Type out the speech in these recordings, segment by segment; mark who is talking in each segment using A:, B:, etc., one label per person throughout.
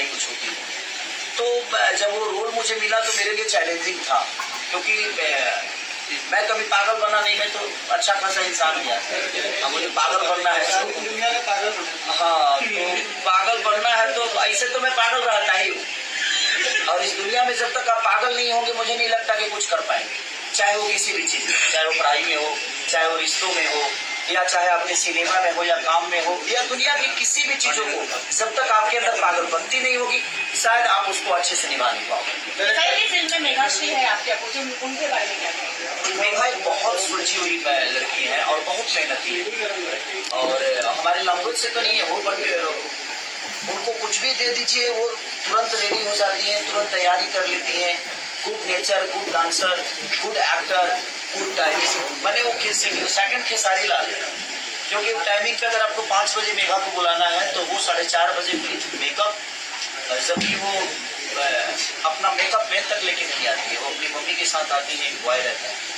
A: तैयारी कुछ होती है। तो जब वो रोल मुझे मिला तो मेरे लिए चैलेंजिंग था, क्योंकि मैं कभी पागल बना नहीं, मैं तो अच्छा खासा इंसान गया, अब मुझे पागल बनना है दुनिया में पागल। हाँ, तो पागल बनना है तो ऐसे तो मैं पागल रहता ही हूँ, और इस दुनिया में जब तक आप पागल नहीं होंगे मुझे नहीं लगता कि कुछ कर पाएंगे, चाहे वो किसी भी चीज में, चाहे वो पढ़ाई में हो, चाहे वो रिश्तों में हो, या चाहे अपने सिनेमा में हो, या काम में हो, या दुनिया की किसी भी चीजों को जब तक आपके अंदर पागल बनती नहीं होगी शायद आप उसको अच्छे से निभा नहीं पाओगे।
B: फिल्म में मेघाश्री है आपके अपोजिट, उनके बारे में क्या कहेंगे?
A: मेघा एक बहुत सुलझी हुई लड़की है और बहुत मेहनती है, और हमारे लैंग्वेज से तो नहीं है वो, बट उनको कुछ भी दे दीजिए वो तुरंत रेडी हो जाती है, तुरंत तैयारी कर लेती है। Good nature, good dancer, good actor, good timing, मैंने वो सेकंड खेसारी लाल, क्योंकि टाइमिंग पे अगर आपको 5 बजे मेघा को बुलाना है तो वो 4:30 बजे मेकअप, जबकि वो अपना मेकअप मैन तक लेके नहीं आती है, वो अपनी मम्मी के साथ आती है, बॉय रहता है,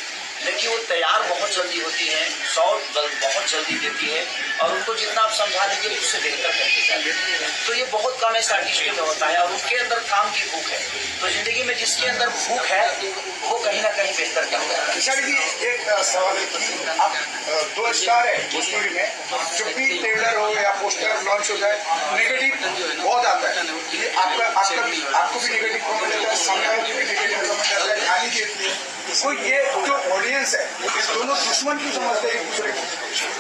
A: लेकिन वो तैयार बहुत जल्दी होती है, शॉट बहुत जल्दी देती है, और उनको जितना आप समझा दीजिए उससे बेहतर करके जाती है। तो ये बहुत कम ऐसे आर्टिस्ट में होता है, और उनके अंदर काम की भूख है, तो जिंदगी में जिसके अंदर भूख है वो कहीं ना कहीं बेहतर करता है।
C: किशोरी जी, एक सवाल है कि आप 2 स्टार है भोजपुरी में, जब भी ट्रेलर हो या पोस्टर लॉन्च हो जाए नेगेटिव बहुत आता है, ये आपको भी नेगेटिव कमेंट आता है, सामने वाले को भी नेगेटिव कमेंट आता है, गाली देती है, तो ये जो ऑडियंस है इस दोनों दुश्मन क्यों समझते हैं एक दूसरे को?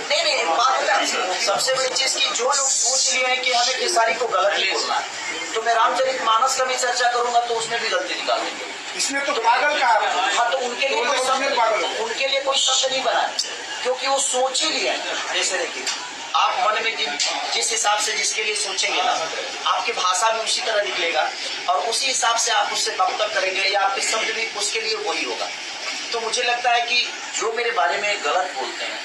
A: नहीं, बात है सबसे बड़ी चीज की जो लोग सोच लिए हैं कि हमें खेसारी को गलत ही बोलना है, तो मैं रामचरितमानस का भी चर्चा करूंगा तो उसमें भी गलती निकाल देंगे।
C: इसमें तो पागल का
A: हाँ, तो उनके लिए कोई शब्द नहीं बना, क्योंकि वो सोच ही लिया है। जैसे देखिए, आप मन में जिस हिसाब से जिसके लिए सोचेंगे ना, आपकी भाषा भी उसी तरह निकलेगा, और उसी हिसाब से आप उससे वक्तव्य करेंगे, या आपके शब्द भी उसके लिए वही होगा। तो मुझे लगता है कि जो मेरे बारे में गलत बोलते हैं,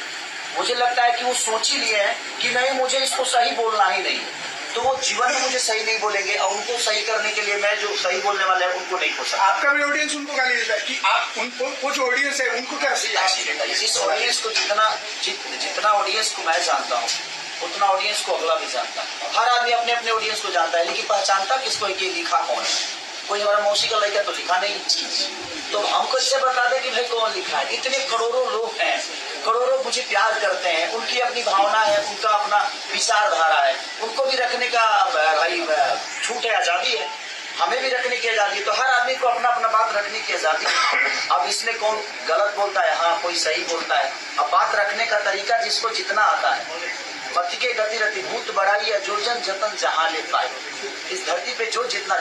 A: मुझे लगता है कि वो सोच ही लिए हैं कि नहीं मुझे इसको सही बोलना ही नहीं, तो वो जीवन में मुझे सही नहीं बोलेंगे, और उनको सही करने के लिए मैं जो सही बोलने वाला है उनको नहीं बोल सकता।
C: आपका भी ऑडियंस उनको गाली देता है कि आप उनको, वो जो ऑडियंस है उनको क्या सही
A: देता है? इस ऑडियंस को जितना ऑडियंस को मैं जानता हूँ उतना ऑडियंस को अगला भी जानता है। हर आदमी अपने अपने ऑडियंस को जानता है, लेकिन पहचानता किसको है कि लिखा कौन है। कोई हमारा मौसी का लड़का तो लिखा नहीं, तो हमको इससे बता दे कि भाई कौन लिखा है। इतने करोड़ों लोग हैं, करोड़ों मुझे प्यार करते हैं, उनकी अपनी भावना है, उनका अपना विचारधारा है, उनको भी रखने का भाई छूट है, आजादी है, हमें भी रखने की आजादी। तो हर आदमी को अपना अपना बात रखने की आजादी। अब इसमें कौन गलत बोलता है, हाँ कोई सही बोलता है। अब बात रखने का तरीका जिसको जितना आता है, पति के गति रति भूत बढ़ाई है, जो जन जतन जहाँ ले पाए, इस धरती पे जो जितना